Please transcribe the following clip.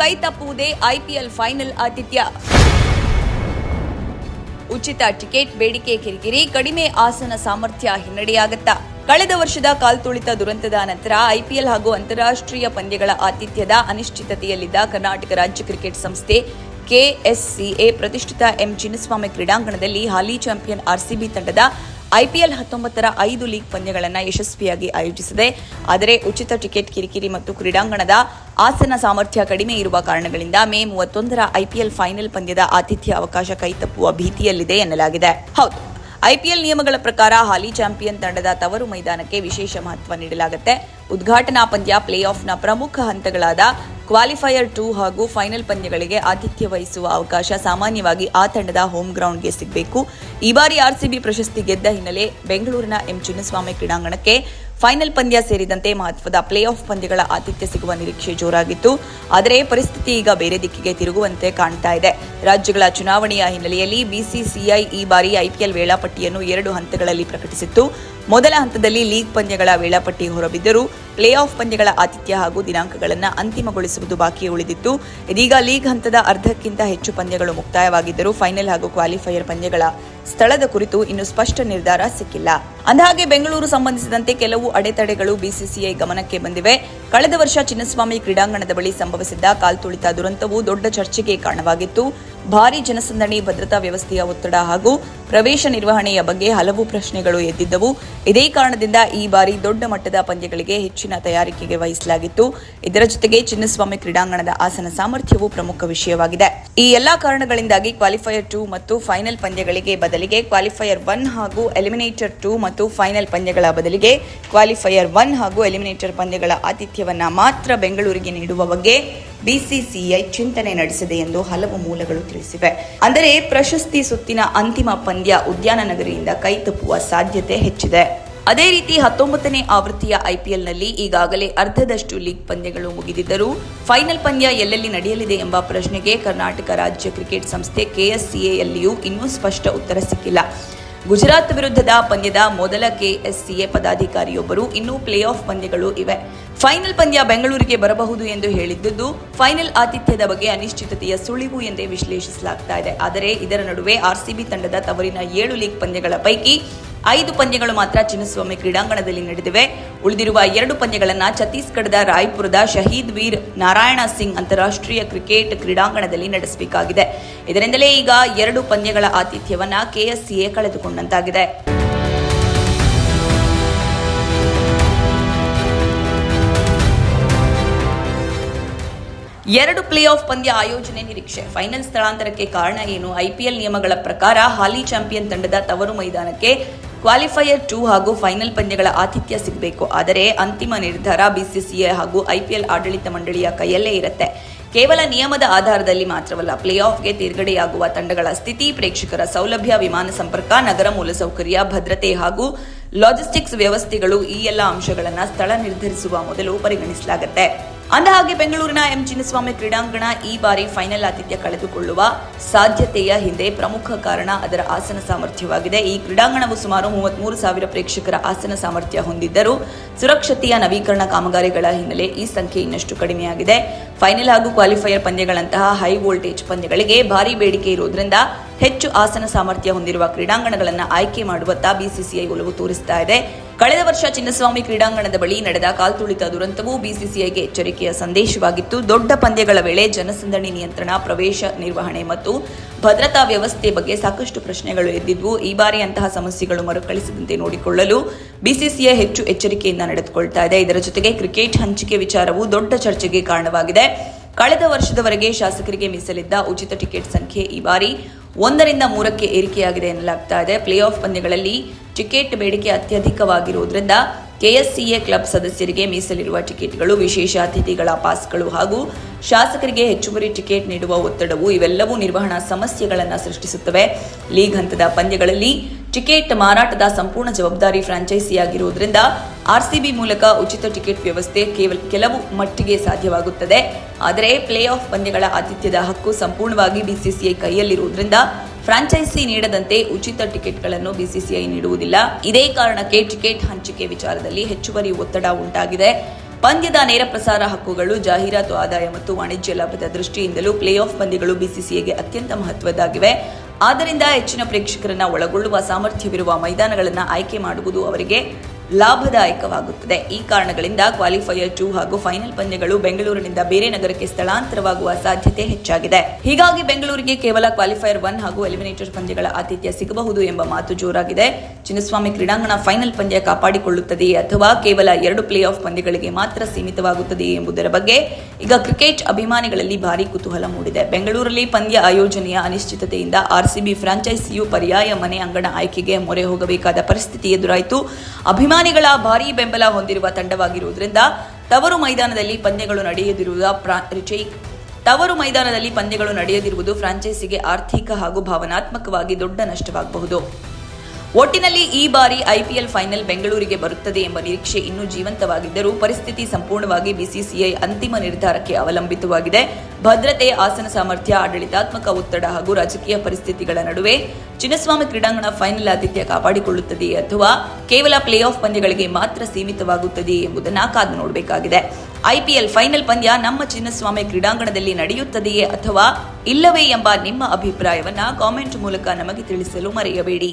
ಕೈ ತಪ್ಪುವುದೇ IPL final ಆತಿಥ್ಯ. ಉಚಿತ ಟಿಕೆಟ್ ಬೇಡಿಕೆ ಕಿರಿಕಿರಿ, ಕಡಿಮೆ ಆಸನ ಸಾಮರ್ಥ್ಯ ಹಿನ್ನಡೆಯಾಗತ್ತಾ? ಕಳೆದ ವರ್ಷದ ಕಾಲ್ತುಳಿತ ದುರಂತದ ನಂತರ ಐಪಿಎಲ್ ಹಾಗೂ ಅಂತಾರಾಷ್ಟ್ರೀಯ ಪಂದ್ಯಗಳ ಆತಿಥ್ಯದ ಅನಿಶ್ಚಿತತೆಯಲ್ಲಿದ್ದ ಕರ್ನಾಟಕ ರಾಜ್ಯ ಕ್ರಿಕೆಟ್ ಸಂಸ್ಥೆ ಕೆಎಸ್ಸಿಎ ಪ್ರತಿಷ್ಠಿತ ಎಂ ಚಿನ್ನಸ್ವಾಮಿ ಕ್ರೀಡಾಂಗಣದಲ್ಲಿ ಹಾಲಿ ಚಾಂಪಿಯನ್ ಆರ್ಸಿಬಿ ತಂಡದ ಐಪಿಎಲ್ 19ರ 5 ಲೀಗ್ ಪಂದ್ಯಗಳನ್ನು ಯಶಸ್ವಿಯಾಗಿ ಆಯೋಜಿಸಿದೆ. ಆದರೆ ಉಚಿತ ಟಿಕೆಟ್ ಕಿರಿಕಿರಿ ಮತ್ತು ಕ್ರೀಡಾಂಗಣದ ಆಸನ ಸಾಮರ್ಥ್ಯ ಕಡಿಮೆ ಇರುವ ಕಾರಣಗಳಿಂದ ಮೇ 31ರ ಐಪಿಎಲ್ ಫೈನಲ್ ಪಂದ್ಯದ ಆತಿಥ್ಯ ಅವಕಾಶ ಕೈತಪ್ಪುವ ಭೀತಿಯಲ್ಲಿದೆ ಎನ್ನಲಾಗಿದೆ. ಹೌದು, ಐಪಿಎಲ್ ನಿಯಮಗಳ ಪ್ರಕಾರ ಹಾಲಿ ಚಾಂಪಿಯನ್ ತಂಡದ ತವರು ಮೈದಾನಕ್ಕೆ ವಿಶೇಷ ಮಹತ್ವ ನೀಡಲಾಗುತ್ತೆ. ಉದ್ಘಾಟನಾ ಪಂದ್ಯ, ಪ್ಲೇ ಆಫ್ನ ಪ್ರಮುಖ ಹಂತಗಳಾದ ಕ್ವಾಲಿಫೈಯರ್ 2 ಹಾಗೂ ಫೈನಲ್ ಪಂದ್ಯಗಳಿಗೆ ಆತಿಥ್ಯ ವಹಿಸುವ ಅವಕಾಶ ಸಾಮಾನ್ಯವಾಗಿ ಆ ತಂಡದ ಹೋಮ್ ಗ್ರೌಂಡ್ಗೆ ಸಿಗಬೇಕು. ಈ ಬಾರಿ ಆರ್ಸಿಬಿ ಪ್ರಶಸ್ತಿ ಗೆದ್ದ ಹಿನ್ನೆಲೆ ಬೆಂಗಳೂರಿನ ಎಂ ಚಿನ್ನಸ್ವಾಮಿ ಕ್ರೀಡಾಂಗಣಕ್ಕೆ ಫೈನಲ್ ಪಂದ್ಯ ಸೇರಿದಂತೆ ಮಹತ್ವದ ಪ್ಲೇ ಆಫ್ ಪಂದ್ಯಗಳ ಆತಿಥ್ಯ ಸಿಗುವ ನಿರೀಕ್ಷೆ ಜೋರಾಗಿತ್ತು. ಆದರೆ ಪರಿಸ್ಥಿತಿ ಈಗ ಬೇರೆ ದಿಕ್ಕಿಗೆ ತಿರುಗುವಂತೆ ಕಾಣ್ತಾ ಇದೆ. ರಾಜ್ಯಗಳ ಚುನಾವಣೆಯ ಹಿನ್ನೆಲೆಯಲ್ಲಿ ಬಿಸಿಸಿಐ ಈ ಬಾರಿ ಐಪಿಎಲ್ ವೇಳಾಪಟ್ಟಿಯನ್ನು 2 ಹಂತಗಳಲ್ಲಿ ಪ್ರಕಟಿಸಿತ್ತು. ಮೊದಲ ಹಂತದಲ್ಲಿ ಲೀಗ್ ಪಂದ್ಯಗಳ ವೇಳಾಪಟ್ಟಿ ಹೊರಬಿದ್ದರೂ ಪ್ಲೇ ಆಫ್ ಪಂದ್ಯಗಳ ಆತಿಥ್ಯ ಹಾಗೂ ದಿನಾಂಕಗಳನ್ನು ಅಂತಿಮಗೊಳಿಸುವುದು ಬಾಕಿ ಉಳಿದಿತ್ತು. ಇದೀಗ ಲೀಗ್ ಹಂತದ ಅರ್ಧಕ್ಕಿಂತ ಹೆಚ್ಚು ಪಂದ್ಯಗಳು ಮುಕ್ತಾಯವಾಗಿದ್ದರೂ ಫೈನಲ್ ಹಾಗೂ ಕ್ವಾಲಿಫೈಯರ್ ಪಂದ್ಯಗಳ ಸ್ಥಳದ ಕುರಿತು ಇನ್ನೂ ಸ್ಪಷ್ಟ ನಿರ್ಧಾರ ಸಿಕ್ಕಿಲ್ಲ. ಅಂದಹಾಗೆ ಬೆಂಗಳೂರು ಸಂಬಂಧಿಸಿದಂತೆ ಕೆಲವು ಅಡೆತಡೆಗಳು ಬಿಸಿಸಿಐ ಗಮನಕ್ಕೆ ಬಂದಿವೆ. ಕಳೆದ ವರ್ಷ ಚಿನ್ನಸ್ವಾಮಿ ಕ್ರೀಡಾಂಗಣದ ಬಳಿ ಸಂಭವಿಸಿದ್ದ ಕಾಲ್ತುಳಿತ ದುರಂತವು ದೊಡ್ಡ ಚರ್ಚೆಗೆ ಕಾರಣವಾಗಿತ್ತು. ಭಾರೀ ಜನಸಂದಣಿ, ಭದ್ರತಾ ವ್ಯವಸ್ಥೆಯ ಒತ್ತಡ ಹಾಗೂ ಪ್ರವೇಶ ನಿರ್ವಹಣೆಯ ಬಗ್ಗೆ ಹಲವು ಪ್ರಶ್ನೆಗಳು ಎದ್ದಿದ್ದವು. ಇದೇ ಕಾರಣದಿಂದ ಈ ಬಾರಿ ದೊಡ್ಡ ಮಟ್ಟದ ಪಂದ್ಯಗಳಿಗೆ ಹೆಚ್ಚಿನ ತಯಾರಿಕೆಗೆ ವಹಿಸಲಾಗಿತ್ತು. ಇದರ ಜೊತೆಗೆ ಚಿನ್ನಸ್ವಾಮಿ ಕ್ರೀಡಾಂಗಣದ ಆಸನ ಸಾಮರ್ಥ್ಯವು ಪ್ರಮುಖ ವಿಷಯವಾಗಿದೆ. ಈ ಎಲ್ಲಾ ಕಾರಣಗಳಿಂದಾಗಿ ಕ್ವಾಲಿಫೈಯರ್ 2 ಮತ್ತು ಫೈನಲ್ ಪಂದ್ಯಗಳಿಗೆ ಬದಲಿಗೆ ಕ್ವಾಲಿಫೈಯರ್ 1 ಹಾಗೂ ಎಲಿಮಿನೇಟರ್ 2 ಮತ್ತು ಫೈನಲ್ ಪಂದ್ಯಗಳ ಬದಲಿಗೆ ಕ್ವಾಲಿಫೈಯರ್ 1 ಹಾಗೂ ಎಲಿಮಿನೇಟರ್ ಪಂದ್ಯಗಳ ಆತಿಥ್ಯವನ್ನ ಮಾತ್ರ ಬೆಂಗಳೂರಿಗೆ ನೀಡುವ ಬಗ್ಗೆ ಬಿಸಿಸಿಐ ಚಿಂತನೆ ನಡೆಸಿದೆ ಎಂದು ಹಲವು ಮೂಲಗಳು ತಿಳಿಸಿವೆ. ಅಂದರೆ ಪ್ರಶಸ್ತಿ ಸುತ್ತಿನ ಅಂತಿಮ ಪಂದ್ಯ ಉದ್ಯಾನ ನಗರಿಯಿಂದ ಕೈತಪ್ಪುವ ಸಾಧ್ಯತೆ ಹೆಚ್ಚಿದೆ. ಅದೇ ರೀತಿ 19ನೇ ಆವೃತ್ತಿಯ ಐಪಿಎಲ್ನಲ್ಲಿ ಈಗಾಗಲೇ ಅರ್ಧದಷ್ಟು ಲೀಗ್ ಪಂದ್ಯಗಳು ಮುಗಿದಿದ್ದರೂ ಫೈನಲ್ ಪಂದ್ಯ ಎಲ್ಲೆಲ್ಲಿ ನಡೆಯಲಿದೆ ಎಂಬ ಪ್ರಶ್ನೆಗೆ ಕರ್ನಾಟಕ ರಾಜ್ಯ ಕ್ರಿಕೆಟ್ ಸಂಸ್ಥೆ ಕೆಎಸ್ಸಿಎಯಲ್ಲಿಯೂ ಇನ್ನೂ ಸ್ಪಷ್ಟ ಉತ್ತರ ಸಿಕ್ಕಿಲ್ಲ. ಗುಜರಾತ್ ವಿರುದ್ಧದ ಪಂದ್ಯದ ಮೊದಲ ಕೆಎಸ್ಸಿಎ ಪದಾಧಿಕಾರಿಯೊಬ್ಬರು ಇನ್ನೂ ಪ್ಲೇ ಆಫ್ ಪಂದ್ಯಗಳು ಇವೆ, ಫೈನಲ್ ಪಂದ್ಯ ಬೆಂಗಳೂರಿಗೆ ಬರಬಹುದು ಎಂದು ಹೇಳಿದ್ದು ಫೈನಲ್ ಆತಿಥ್ಯದ ಬಗ್ಗೆ ಅನಿಶ್ಚಿತತೆಯ ಸುಳಿವು ಎಂದೇ ವಿಶ್ಲೇಷಿಸಲಾಗ್ತಾ ಇದೆ. ಆದರೆ ಇದರ ನಡುವೆ ಆರ್ಸಿಬಿ ತಂಡದ ತವರಿನ 7 ಲೀಗ್ ಪಂದ್ಯಗಳ ಪೈಕಿ 5 ಪಂದ್ಯಗಳು ಮಾತ್ರ ಚಿನ್ನಸ್ವಾಮಿ ಕ್ರೀಡಾಂಗಣದಲ್ಲಿ ನಡೆದಿವೆ. ಉಳಿದಿರುವ 2 ಪಂದ್ಯಗಳನ್ನು ಛತ್ತೀಸ್ಗಢದ ರಾಯ್ಪುರದ ಶಹೀದ್ ವೀರ್ ನಾರಾಯಣ ಸಿಂಗ್ ಅಂತಾರಾಷ್ಟ್ರೀಯ ಕ್ರಿಕೆಟ್ ಕ್ರೀಡಾಂಗಣದಲ್ಲಿ ನಡೆಸಬೇಕಾಗಿದೆ. ಇದರಿಂದಲೇ ಈಗ 2 ಪಂದ್ಯಗಳ ಆತಿಥ್ಯವನ್ನ ಕೆಎಸ್ಸಿಎ ಕಳೆದುಕೊಂಡಂತಾಗಿದೆ. 2 ಪ್ಲೇ ಆಫ್ ಪಂದ್ಯ ಆಯೋಜನೆ ನಿರೀಕ್ಷೆ. ಫೈನಲ್ ಸ್ಥಳಾಂತರಕ್ಕೆ ಕಾರಣ ಏನು? ಐಪಿಎಲ್ ನಿಯಮಗಳ ಪ್ರಕಾರ ಹಾಲಿ ಚಾಂಪಿಯನ್ ತಂಡದ ತವರು ಮೈದಾನಕ್ಕೆ ಕ್ವಾಲಿಫೈಯರ್ 2 ಹಾಗೂ ಫೈನಲ್ ಪಂದ್ಯಗಳ ಆತಿಥ್ಯ ಸಿಗಬೇಕು. ಆದರೆ ಅಂತಿಮ ನಿರ್ಧಾರ ಬಿಸಿಸಿಐ ಹಾಗೂ ಐಪಿಎಲ್ ಆಡಳಿತ ಮಂಡಳಿಯ ಕೈಯಲ್ಲೇ ಇರುತ್ತೆ. ಕೇವಲ ನಿಯಮದ ಆಧಾರದಲ್ಲಿ ಮಾತ್ರವಲ್ಲ, ಪ್ಲೇ ಆಫ್ಗೆ ತೇರ್ಗಡೆಯಾಗುವ ತಂಡಗಳ ಸ್ಥಿತಿ, ಪ್ರೇಕ್ಷಕರ ಸೌಲಭ್ಯ, ವಿಮಾನ ಸಂಪರ್ಕ, ನಗರ ಮೂಲಸೌಕರ್ಯ, ಭದ್ರತೆ ಹಾಗೂ ಲಾಜಿಸ್ಟಿಕ್ಸ್ ವ್ಯವಸ್ಥೆಗಳು, ಈ ಎಲ್ಲ ಅಂಶಗಳನ್ನು ಸ್ಥಳ ನಿರ್ಧರಿಸುವ ಮೊದಲು ಪರಿಗಣಿಸಲಾಗುತ್ತೆ. ಅಂದಹಾಗೆ ಬೆಂಗಳೂರಿನ ಎಂ ಚಿನ್ನಸ್ವಾಮಿ ಕ್ರೀಡಾಂಗಣ ಈ ಬಾರಿ ಫೈನಲ್ ಆತಿಥ್ಯ ಕಳೆದುಕೊಳ್ಳುವ ಸಾಧ್ಯತೆಯ ಹಿಂದೆ ಪ್ರಮುಖ ಕಾರಣ ಅದರ ಆಸನ ಸಾಮರ್ಥ್ಯವಾಗಿದೆ. ಈ ಕ್ರೀಡಾಂಗಣವು ಸುಮಾರು 33,000 ಪ್ರೇಕ್ಷಕರ ಆಸನ ಸಾಮರ್ಥ್ಯ ಹೊಂದಿದ್ದರೂ ಸುರಕ್ಷತೆಯ ನವೀಕರಣ ಕಾಮಗಾರಿಗಳ ಹಿನ್ನೆಲೆ ಈ ಸಂಖ್ಯೆ ಇನ್ನಷ್ಟು ಕಡಿಮೆಯಾಗಿದೆ. ಫೈನಲ್ ಹಾಗೂ ಕ್ವಾಲಿಫೈಯರ್ ಪಂದ್ಯಗಳಂತಹ ಹೈ ವೋಲ್ಟೇಜ್ ಪಂದ್ಯಗಳಿಗೆ ಭಾರೀ ಬೇಡಿಕೆ ಇರುವುದರಿಂದ ಹೆಚ್ಚು ಆಸನ ಸಾಮರ್ಥ್ಯ ಹೊಂದಿರುವ ಕ್ರೀಡಾಂಗಣಗಳನ್ನು ಆಯ್ಕೆ ಮಾಡುವತ್ತ ಬಿಸಿಸಿಐ ಒಲವು ತೋರಿಸ್ತಾ ಇದೆ. ಕಳೆದ ವರ್ಷ ಚಿನ್ನಸ್ವಾಮಿ ಕ್ರೀಡಾಂಗಣದ ಬಳಿ ನಡೆದ ಕಾಲ್ತುಳಿತ ದುರಂತವು ಬಿಸಿಸಿಐಗೆ ಎಚ್ಚರಿಕೆಯ ಸಂದೇಶವಾಗಿತ್ತು. ದೊಡ್ಡ ಪಂದ್ಯಗಳ ವೇಳೆ ಜನಸಂದಣಿ ನಿಯಂತ್ರಣ, ಪ್ರವೇಶ ನಿರ್ವಹಣೆ ಮತ್ತು ಭದ್ರತಾ ವ್ಯವಸ್ಥೆ ಬಗ್ಗೆ ಸಾಕಷ್ಟು ಪ್ರಶ್ನೆಗಳು ಎದ್ದಿದ್ವು. ಈ ಬಾರಿ ಅಂತಹ ಸಮಸ್ಯೆಗಳು ಮರುಕಳಿಸದಂತೆ ನೋಡಿಕೊಳ್ಳಲು ಬಿಸಿಸಿಐ ಹೆಚ್ಚು ಎಚ್ಚರಿಕೆಯಿಂದ ನಡೆದುಕೊಳ್ತಾ ಇದೆ. ಇದರ ಜೊತೆಗೆ ಕ್ರಿಕೆಟ್ ಹಂಚಿಕೆ ವಿಚಾರವು ದೊಡ್ಡ ಚರ್ಚೆಗೆ ಕಾರಣವಾಗಿದೆ. ಕಳೆದ ವರ್ಷದವರೆಗೆ ಶಾಸಕರಿಗೆ ಮೀಸಲಿದ್ದ ಉಚಿತ ಟಿಕೆಟ್ ಸಂಖ್ಯೆ ಈ ಬಾರಿ 1ರಿಂದ 3ಕ್ಕೆ ಏರಿಕೆಯಾಗಿದೆ ಎನ್ನಲಾಗ್ತಾ ಇದೆ. ಪ್ಲೇ ಆಫ್ ಪಂದ್ಯಗಳಲ್ಲಿ ಟಿಕೆಟ್ ಬೇಡಿಕೆ ಅತ್ಯಧಿಕವಾಗಿರುವುದರಿಂದ ಕೆಎಸ್ಸಿಎ ಕ್ಲಬ್ ಸದಸ್ಯರಿಗೆ ಮೀಸಲಿರುವ ಟಿಕೆಟ್ಗಳು, ವಿಶೇಷ ಅತಿಥಿಗಳ ಪಾಸ್ಗಳು ಹಾಗೂ ಶಾಸಕರಿಗೆ ಹೆಚ್ಚುವರಿ ಟಿಕೆಟ್ ನೀಡುವ ಒತ್ತಡವು ಇವೆಲ್ಲವೂ ನಿರ್ವಹಣಾ ಸಮಸ್ಯೆಗಳನ್ನು ಸೃಷ್ಟಿಸುತ್ತವೆ. ಲೀಗ್ ಹಂತದ ಪಂದ್ಯಗಳಲ್ಲಿ ಟಿಕೆಟ್ ಮಾರಾಟದ ಸಂಪೂರ್ಣ ಜವಾಬ್ದಾರಿ ಫ್ರಾಂಚೈಸಿಯಾಗಿರುವುದರಿಂದ ಆರ್ಸಿಬಿ ಮೂಲಕ ಉಚಿತ ಟಿಕೆಟ್ ವ್ಯವಸ್ಥೆ ಕೆಲವು ಮಟ್ಟಿಗೆ ಸಾಧ್ಯವಾಗುತ್ತದೆ. ಆದರೆ ಪ್ಲೇ ಆಫ್ ಪಂದ್ಯಗಳ ಆತಿಥ್ಯದ ಹಕ್ಕು ಸಂಪೂರ್ಣವಾಗಿ ಬಿಸಿಸಿಐ ಕೈಯಲ್ಲಿರುವುದರಿಂದ ಫ್ರಾಂಚೈಸಿ ನೀಡದಂತೆ ಉಚಿತ ಟಿಕೆಟ್ಗಳನ್ನು ಬಿಸಿಸಿಐ ನೀಡುವುದಿಲ್ಲ. ಇದೇ ಕಾರಣಕ್ಕೆ ಟಿಕೆಟ್ ಹಂಚಿಕೆ ವಿಚಾರದಲ್ಲಿ ಹೆಚ್ಚುವರಿ ಒತ್ತಡ ಉಂಟಾಗಿದೆ. ಪಂದ್ಯದ ನೇರ ಪ್ರಸಾರ ಹಕ್ಕುಗಳು, ಜಾಹೀರಾತು ಆದಾಯ ಮತ್ತು ವಾಣಿಜ್ಯ ಲಾಭದ ದೃಷ್ಟಿಯಿಂದಲೂ ಪ್ಲೇ ಆಫ್ ಪಂದ್ಯಗಳು ಬಿಸಿಸಿಐಗೆ ಅತ್ಯಂತ ಮಹತ್ವದ್ದಾಗಿವೆ. ಆದ್ದರಿಂದ ಹೆಚ್ಚಿನ ಪ್ರೇಕ್ಷಕರನ್ನ ಒಳಗೊಳ್ಳುವ ಸಾಮರ್ಥ್ಯವಿರುವ ಮೈದಾನಗಳನ್ನು ಆಯ್ಕೆ ಮಾಡುವುದು ಅವರಿಗೆ ಲಾಭದಾಯಕವಾಗುತ್ತದೆ. ಈ ಕಾರಣಗಳಿಂದ ಕ್ವಾಲಿಫೈಯರ್ 2 ಹಾಗೂ ಫೈನಲ್ ಪಂದ್ಯಗಳು ಬೆಂಗಳೂರಿನಿಂದ ಬೇರೆ ನಗರಕ್ಕೆ ಸ್ಥಳಾಂತರವಾಗುವ ಸಾಧ್ಯತೆ ಹೆಚ್ಚಾಗಿದೆ. ಹೀಗಾಗಿ ಬೆಂಗಳೂರಿಗೆ ಕೇವಲ ಕ್ವಾಲಿಫೈಯರ್ 1 ಹಾಗೂ ಎಲಿಮಿನೇಟರ್ ಪಂದ್ಯಗಳ ಆತಿಥ್ಯ ಸಿಗಬಹುದು ಎಂಬ ಮಾತು ಜೋರಾಗಿದೆ. ಚಿನ್ನಸ್ವಾಮಿ ಕ್ರೀಡಾಂಗಣ ಫೈನಲ್ ಪಂದ್ಯ ಕಾಪಾಡಿಕೊಳ್ಳುತ್ತದೆಯೇ ಅಥವಾ ಕೇವಲ 2 ಪ್ಲೇ ಆಫ್ ಪಂದ್ಯಗಳಿಗೆ ಮಾತ್ರ ಸೀಮಿತವಾಗುತ್ತದೆಯೇ ಎಂಬುದರ ಬಗ್ಗೆ ಈಗ ಕ್ರಿಕೆಟ್ ಅಭಿಮಾನಿಗಳಲ್ಲಿ ಭಾರೀ ಕುತೂಹಲ ಮೂಡಿದೆ. ಬೆಂಗಳೂರಲ್ಲಿ ಪಂದ್ಯ ಆಯೋಜನೆಯ ಅನಿಶ್ಚಿತತೆಯಿಂದ ಆರ್ಸಿಬಿ ಫ್ರಾಂಚೈಸಿಯು ಪರ್ಯಾಯ ಮನೆ ಅಂಗಣ ಆಯ್ಕೆಗೆ ಮೊರೆ ಹೋಗಬೇಕಾದ ಪರಿಸ್ಥಿತಿ ಎದುರಾಯಿತು. ಅಭಿಮಾನಿಗಳ ಭಾರೀ ಬೆಂಬಲ ಹೊಂದಿರುವ ತಂಡವಾಗಿರುವುದರಿಂದ ತವರು ಮೈದಾನದಲ್ಲಿ ಪಂದ್ಯಗಳು ನಡೆಯದಿರುವುದು ಫ್ರಾಂಚೈಸಿಗೆ ಆರ್ಥಿಕ ಹಾಗೂ ಭಾವನಾತ್ಮಕವಾಗಿ ದೊಡ್ಡ ನಷ್ಟವಾಗಬಹುದು. ಒಟ್ಟಿನಲ್ಲಿ ಈ ಬಾರಿ ಐಪಿಎಲ್ ಫೈನಲ್ ಬೆಂಗಳೂರಿಗೆ ಬರುತ್ತದೆ ಎಂಬ ನಿರೀಕ್ಷೆ ಇನ್ನೂ ಜೀವಂತವಾಗಿದ್ದರೂ ಪರಿಸ್ಥಿತಿ ಸಂಪೂರ್ಣವಾಗಿ ಬಿಸಿಸಿಐ ಅಂತಿಮ ನಿರ್ಧಾರಕ್ಕೆ ಅವಲಂಬಿತವಾಗಿದೆ. ಭದ್ರತೆ, ಆಸನ ಸಾಮರ್ಥ್ಯ, ಆಡಳಿತಾತ್ಮಕ ಒತ್ತಡ ಹಾಗೂ ರಾಜಕೀಯ ಪರಿಸ್ಥಿತಿಗಳ ನಡುವೆ ಚಿನ್ನಸ್ವಾಮಿ ಕ್ರೀಡಾಂಗಣ ಫೈನಲ್ ಆತಿಥ್ಯ ಕಾಪಾಡಿಕೊಳ್ಳುತ್ತದೆಯೇ ಅಥವಾ ಕೇವಲ ಪ್ಲೇ ಆಫ್ ಪಂದ್ಯಗಳಿಗೆ ಮಾತ್ರ ಸೀಮಿತವಾಗುತ್ತದೆಯೇ ಎಂಬುದನ್ನು ಕಾದು ನೋಡಬೇಕಾಗಿದೆ. ಐಪಿಎಲ್ ಫೈನಲ್ ಪಂದ್ಯ ನಮ್ಮ ಚಿನ್ನಸ್ವಾಮಿ ಕ್ರೀಡಾಂಗಣದಲ್ಲಿ ನಡೆಯುತ್ತದೆಯೇ ಅಥವಾ ಇಲ್ಲವೇ ಎಂಬ ನಿಮ್ಮ ಅಭಿಪ್ರಾಯವನ್ನ ಕಾಮೆಂಟ್ ಮೂಲಕ ನಮಗೆ ತಿಳಿಸಲು ಮರೆಯಬೇಡಿ.